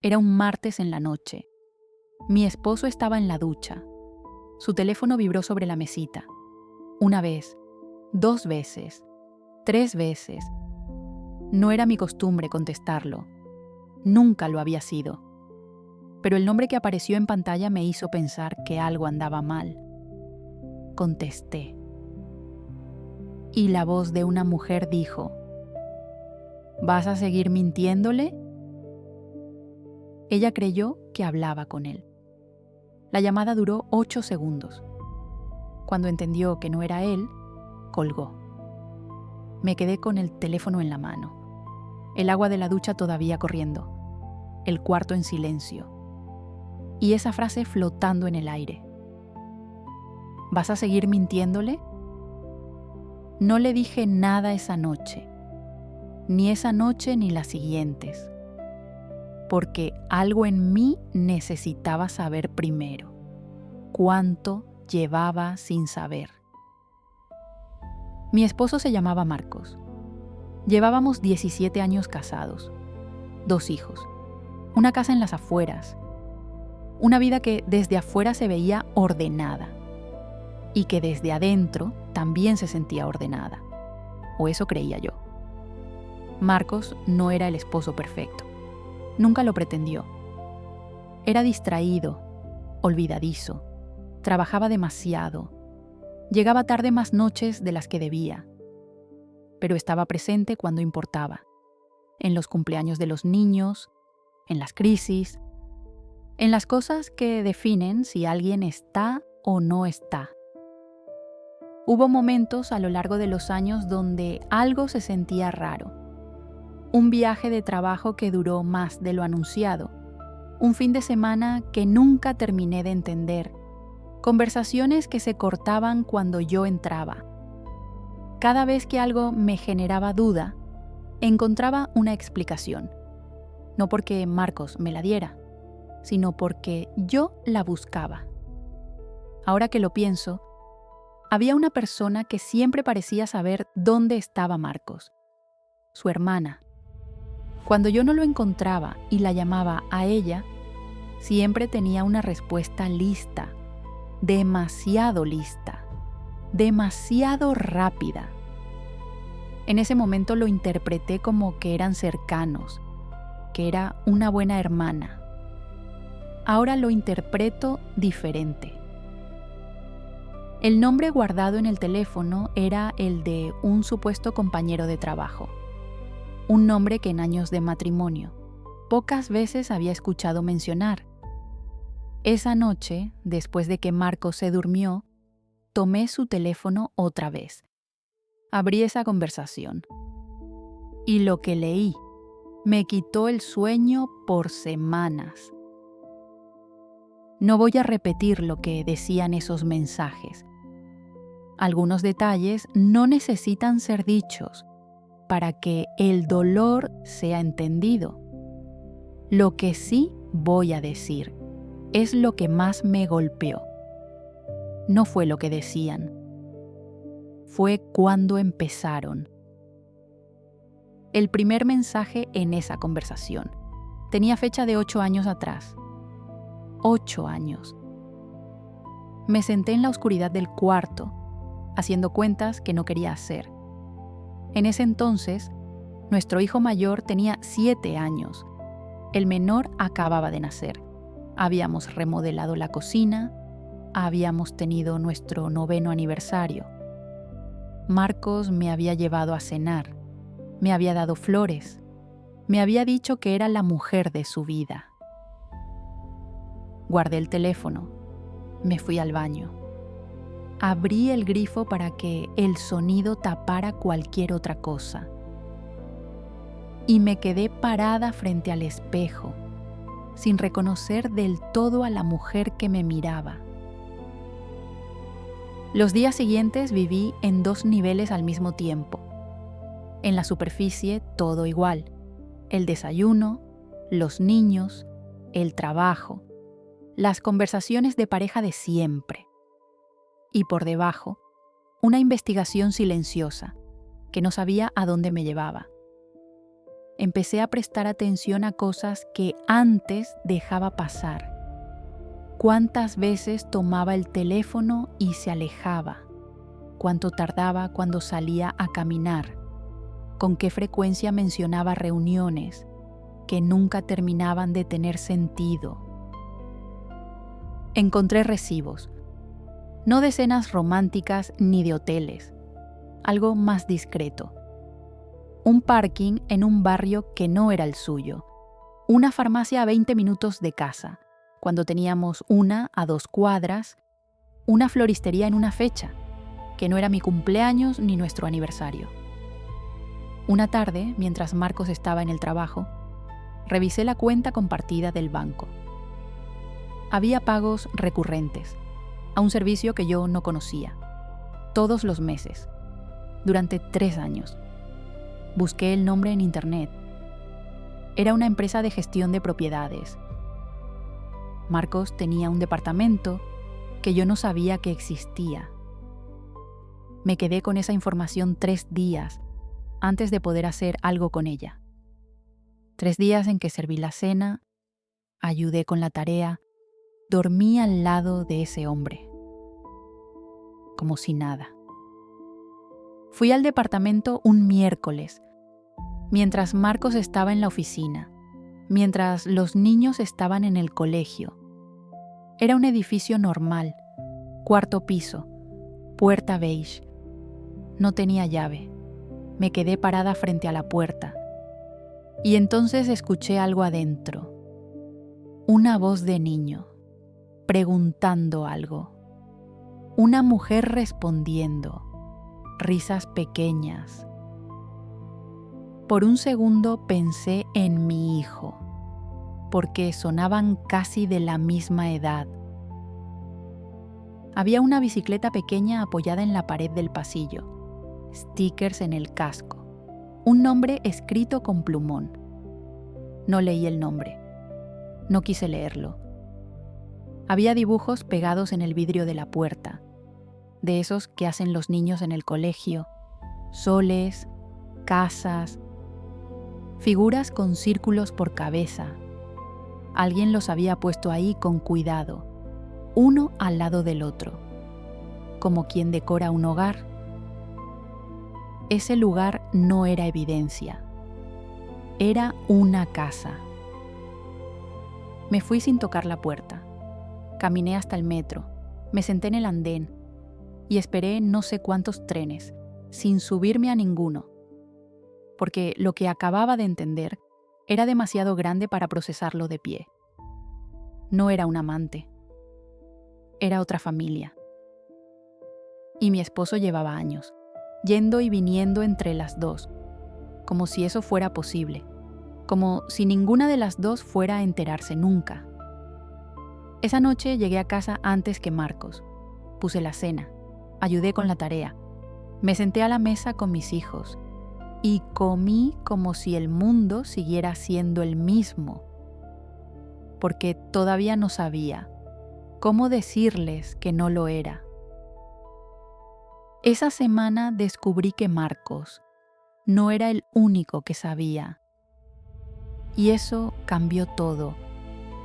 Era un martes en la noche. Mi esposo estaba en la ducha. Su teléfono vibró sobre la mesita. Una vez, 2 veces, 3 veces. No era mi costumbre contestarlo. Nunca lo había sido. Pero el nombre que apareció en pantalla me hizo pensar que algo andaba mal. Contesté. Y la voz de una mujer dijo: ¿vas a seguir mintiéndole? Ella creyó que hablaba con él. La llamada duró 8 segundos. Cuando entendió que no era él, colgó. Me quedé con el teléfono en la mano, el agua de la ducha todavía corriendo, el cuarto en silencio, y esa frase flotando en el aire. ¿Vas a seguir mintiéndole? No le dije nada esa noche, ni esa noche ni las siguientes, porque algo en mí necesitaba saber primero cuánto llevaba sin saber. Mi esposo se llamaba Marcos. Llevábamos 17 años casados, 2 hijos, una casa en las afueras, una vida que desde afuera se veía ordenada y que desde adentro también se sentía ordenada, o eso creía yo. Marcos no era el esposo perfecto, nunca lo pretendió. Era distraído, olvidadizo, trabajaba demasiado, llegaba tarde más noches de las que debía, pero estaba presente cuando importaba, en los cumpleaños de los niños, en las crisis, en las cosas que definen si alguien está o no está. Hubo momentos a lo largo de los años donde algo se sentía raro. Un viaje de trabajo que duró más de lo anunciado, un fin de semana que nunca terminé de entender, conversaciones que se cortaban cuando yo entraba. Cada vez que algo me generaba duda, encontraba una explicación. No porque Marcos me la diera, sino porque yo la buscaba. Ahora que lo pienso, había una persona que siempre parecía saber dónde estaba Marcos, su hermana. Cuando yo no lo encontraba y la llamaba a ella, siempre tenía una respuesta lista, demasiado lista, demasiado rápida. En ese momento lo interpreté como que eran cercanos, que era una buena hermana. Ahora lo interpreto diferente. El nombre guardado en el teléfono era el de un supuesto compañero de trabajo. Un nombre que en años de matrimonio pocas veces había escuchado mencionar. Esa noche, después de que Marcos se durmió, tomé su teléfono otra vez. Abrí esa conversación. Y lo que leí me quitó el sueño por semanas. No voy a repetir lo que decían esos mensajes. Algunos detalles no necesitan ser dichos para que el dolor sea entendido. Lo que sí voy a decir es lo que más me golpeó. No fue lo que decían. Fue cuando empezaron. El primer mensaje en esa conversación tenía fecha de 8 años atrás. 8 años. Me senté en la oscuridad del cuarto, haciendo cuentas que no quería hacer. En ese entonces, nuestro hijo mayor tenía 7 años. El menor acababa de nacer. Habíamos remodelado la cocina, habíamos tenido nuestro 9º aniversario. Marcos me había llevado a cenar, me había dado flores, me había dicho que era la mujer de su vida. Guardé el teléfono, me fui al baño. Abrí el grifo para que el sonido tapara cualquier otra cosa. Y me quedé parada frente al espejo, sin reconocer del todo a la mujer que me miraba. Los días siguientes viví en 2 niveles al mismo tiempo. En la superficie, todo igual. El desayuno, los niños, el trabajo, las conversaciones de pareja de siempre. Y por debajo, una investigación silenciosa que no sabía a dónde me llevaba. empecé a prestar atención a cosas que antes dejaba pasar. Cuántas veces tomaba el teléfono y se alejaba, cuánto tardaba cuando salía a caminar, con qué frecuencia mencionaba reuniones que nunca terminaban de tener sentido. Encontré recibos, no de cenas románticas ni de hoteles, algo más discreto. Un parking en un barrio que no era el suyo, una farmacia a 20 minutos de casa, cuando teníamos 1 a 2 cuadras, una floristería en una fecha, que no era mi cumpleaños ni nuestro aniversario. Una tarde, mientras Marcos estaba en el trabajo, revisé la cuenta compartida del banco. Había pagos recurrentes, a un servicio que yo no conocía, todos los meses, durante 3 años. Busqué el nombre en internet. Era una empresa de gestión de propiedades. Marcos tenía un departamento que yo no sabía que existía. Me quedé con esa información 3 días antes de poder hacer algo con ella. 3 días en que serví la cena, ayudé con la tarea, dormí al lado de ese hombre. Como si nada. Fui al departamento un miércoles, mientras Marcos estaba en la oficina, mientras los niños estaban en el colegio. Era un edificio normal, 4º piso, puerta beige. No tenía llave. Me quedé parada frente a la puerta. Y entonces escuché algo adentro. Una voz de niño, preguntando algo. Una mujer respondiendo. Risas pequeñas. Por un segundo pensé en mi hijo, porque sonaban casi de la misma edad. Había una bicicleta pequeña apoyada en la pared del pasillo, stickers en el casco, un nombre escrito con plumón. No leí el nombre. No quise leerlo. Había dibujos pegados en el vidrio de la puerta, de esos que hacen los niños en el colegio, soles, casas, figuras con círculos por cabeza. Alguien los había puesto ahí con cuidado, uno al lado del otro, como quien decora un hogar. Ese lugar no era evidencia, era una casa. Me fui sin tocar la puerta. Caminé hasta el metro, me senté en el andén y esperé no sé cuántos trenes, sin subirme a ninguno, porque lo que acababa de entender era demasiado grande para procesarlo de pie. No era un amante, era otra familia. Y mi esposo llevaba años, yendo y viniendo entre las dos, como si eso fuera posible, como si ninguna de las dos fuera a enterarse nunca. Esa noche llegué a casa antes que Marcos. Puse la cena, ayudé con la tarea, me senté a la mesa con mis hijos y comí como si el mundo siguiera siendo el mismo, porque todavía no sabía cómo decirles que no lo era. Esa semana descubrí que Marcos no era el único que sabía, y eso cambió todo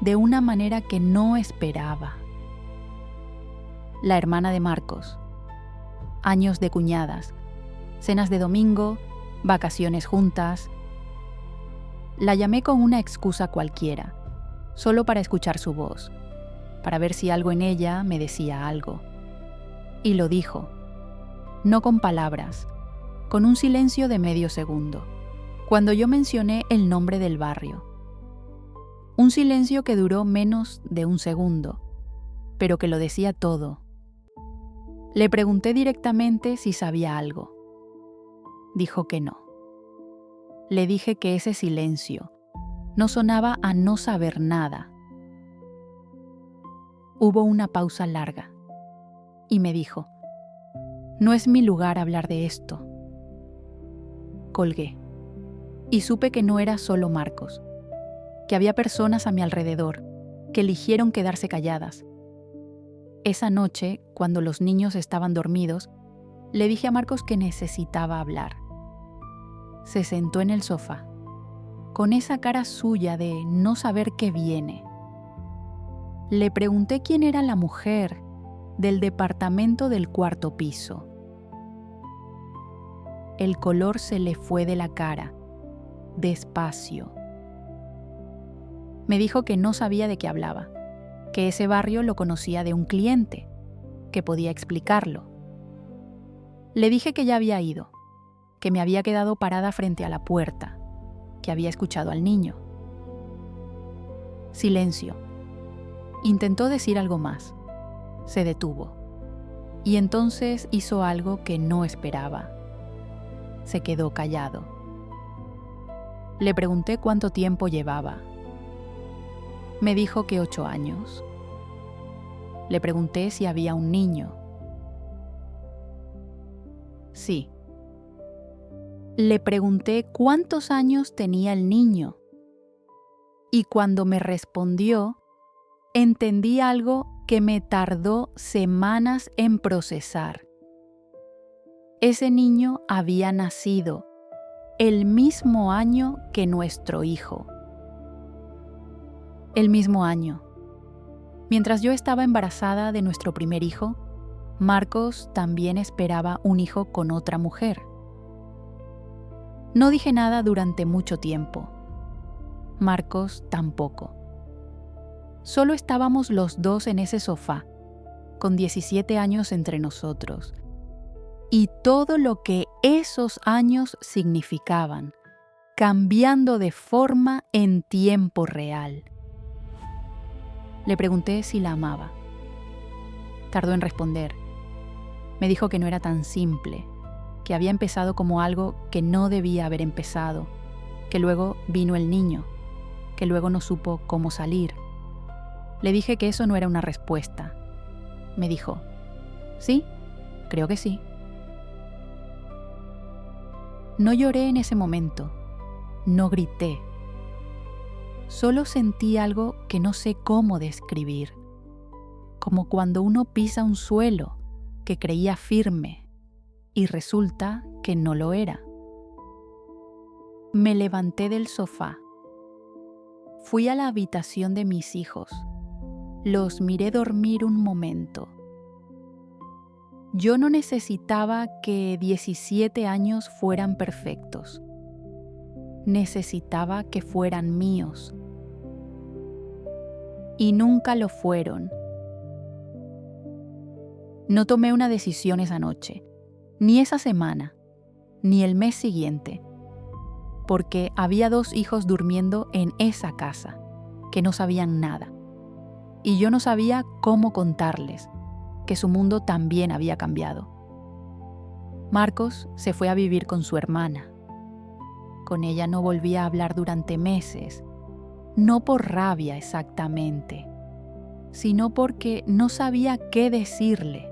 de una manera que no esperaba. La hermana de Marcos, años de cuñadas, cenas de domingo, vacaciones juntas. La llamé con una excusa cualquiera, solo para escuchar su voz, para ver si algo en ella me decía algo. Y lo dijo, no con palabras, con un silencio de medio segundo, cuando yo mencioné el nombre del barrio. Un silencio que duró menos de un segundo, pero que lo decía todo. Le pregunté directamente si sabía algo. Dijo que no. Le dije que ese silencio no sonaba a no saber nada. Hubo una pausa larga y me dijo, no es mi lugar hablar de esto. Colgué y supe que no era solo Marcos, que había personas a mi alrededor que eligieron quedarse calladas. Esa noche, cuando los niños estaban dormidos, le dije a Marcos que necesitaba hablar. Se sentó en el sofá, con esa cara suya de no saber qué viene. Le pregunté quién era la mujer del departamento del cuarto piso. El color se le fue de la cara, despacio. Me dijo que no sabía de qué hablaba, que ese barrio lo conocía de un cliente, que podía explicarlo. Le dije que ya había ido, que me había quedado parada frente a la puerta, que había escuchado al niño. Silencio. Intentó decir algo más. Se detuvo. Y entonces hizo algo que no esperaba. Se quedó callado. Le pregunté cuánto tiempo llevaba. Me dijo que 8 años. Le pregunté si había un niño. Sí. Le pregunté cuántos años tenía el niño. Y cuando me respondió, entendí algo que me tardó semanas en procesar. Ese niño había nacido el mismo año que nuestro hijo. El mismo año. Mientras yo estaba embarazada de nuestro primer hijo, Marcos también esperaba un hijo con otra mujer. No dije nada durante mucho tiempo. Marcos tampoco. Solo estábamos los dos en ese sofá, con 17 años entre nosotros, y todo lo que esos años significaban, cambiando de forma en tiempo real. Le pregunté si la amaba. Tardó en responder. Me dijo que no era tan simple, que había empezado como algo que no debía haber empezado, que luego vino el niño, que luego no supo cómo salir. Le dije que eso no era una respuesta. Me dijo, ¿sí? Creo que sí. No lloré en ese momento, no grité. Solo sentí algo que no sé cómo describir, como cuando uno pisa un suelo que creía firme y resulta que no lo era. Me levanté del sofá. Fui a la habitación de mis hijos. Los miré dormir un momento. Yo no necesitaba que 17 años fueran perfectos. Necesitaba que fueran míos. Y nunca lo fueron. No tomé una decisión esa noche, ni esa semana, ni el mes siguiente, porque había 2 hijos durmiendo en esa casa, que no sabían nada. Y yo no sabía cómo contarles que su mundo también había cambiado. Marcos se fue a vivir con su hermana. Con ella no volví a hablar durante meses, no por rabia exactamente, sino porque no sabía qué decirle.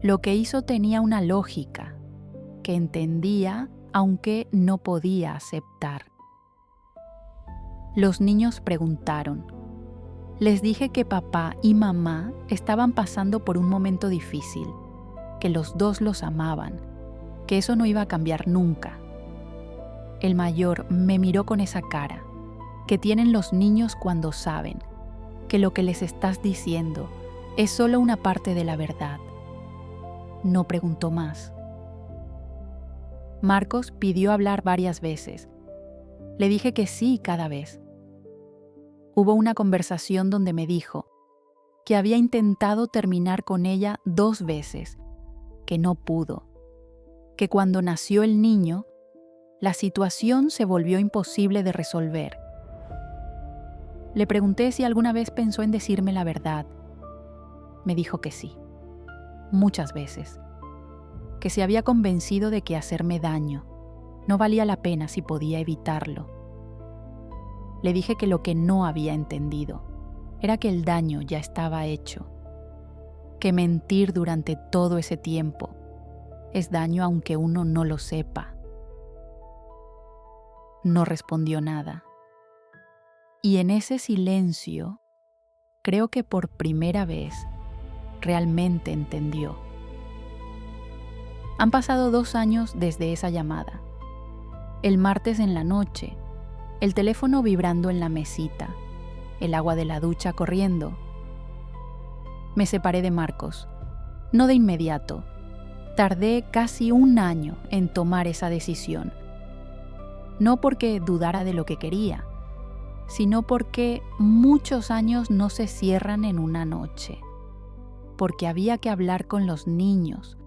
Lo que hizo tenía una lógica, que entendía aunque no podía aceptar. Los niños preguntaron. Les dije que papá y mamá estaban pasando por un momento difícil, que los dos los amaban, que eso no iba a cambiar nunca. El mayor me miró con esa cara que tienen los niños cuando saben que lo que les estás diciendo es solo una parte de la verdad. No preguntó más. Marcos pidió hablar varias veces. Le dije que sí cada vez. Hubo una conversación donde me dijo que había intentado terminar con ella 2 veces, que no pudo, que cuando nació el niño, la situación se volvió imposible de resolver. Le pregunté si alguna vez pensó en decirme la verdad. Me dijo que sí, muchas veces, que se había convencido de que hacerme daño no valía la pena si podía evitarlo. Le dije que lo que no había entendido era que el daño ya estaba hecho, que mentir durante todo ese tiempo es daño aunque uno no lo sepa. No respondió nada. Y en ese silencio, creo que por primera vez, realmente entendió. Han pasado 2 años desde esa llamada. El martes en la noche, el teléfono vibrando en la mesita, el agua de la ducha corriendo. Me separé de Marcos, no de inmediato. Tardé casi un año en tomar esa decisión. No porque dudara de lo que quería, sino porque muchos años no se cierran en una noche. Porque había que hablar con los niños.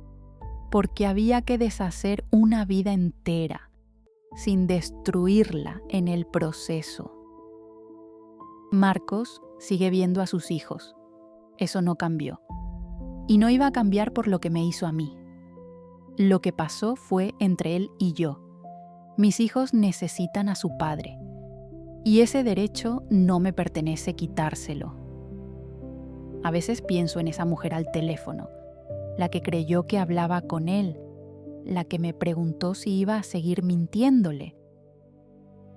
Porque había que deshacer una vida entera, sin destruirla en el proceso. Marcos sigue viendo a sus hijos. Eso no cambió. Y no iba a cambiar por lo que me hizo a mí. Lo que pasó fue entre él y yo. Mis hijos necesitan a su padre. Y ese derecho no me pertenece quitárselo. A veces pienso en esa mujer al teléfono, la que creyó que hablaba con él, la que me preguntó si iba a seguir mintiéndole.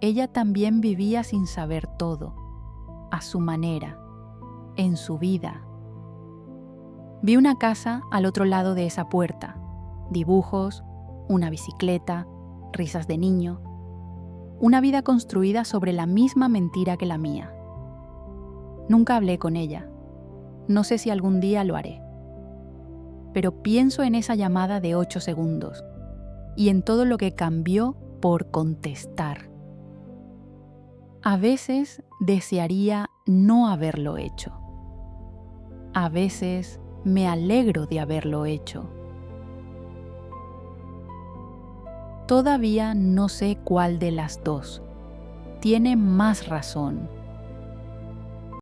Ella también vivía sin saber todo, a su manera, en su vida. Vi una casa al otro lado de esa puerta, dibujos, una bicicleta, risas de niño, una vida construida sobre la misma mentira que la mía. Nunca hablé con ella, no sé si algún día lo haré. Pero pienso en esa llamada de 8 segundos y en todo lo que cambió por contestar. A veces desearía no haberlo hecho. A veces me alegro de haberlo hecho. Todavía no sé cuál de las dos tiene más razón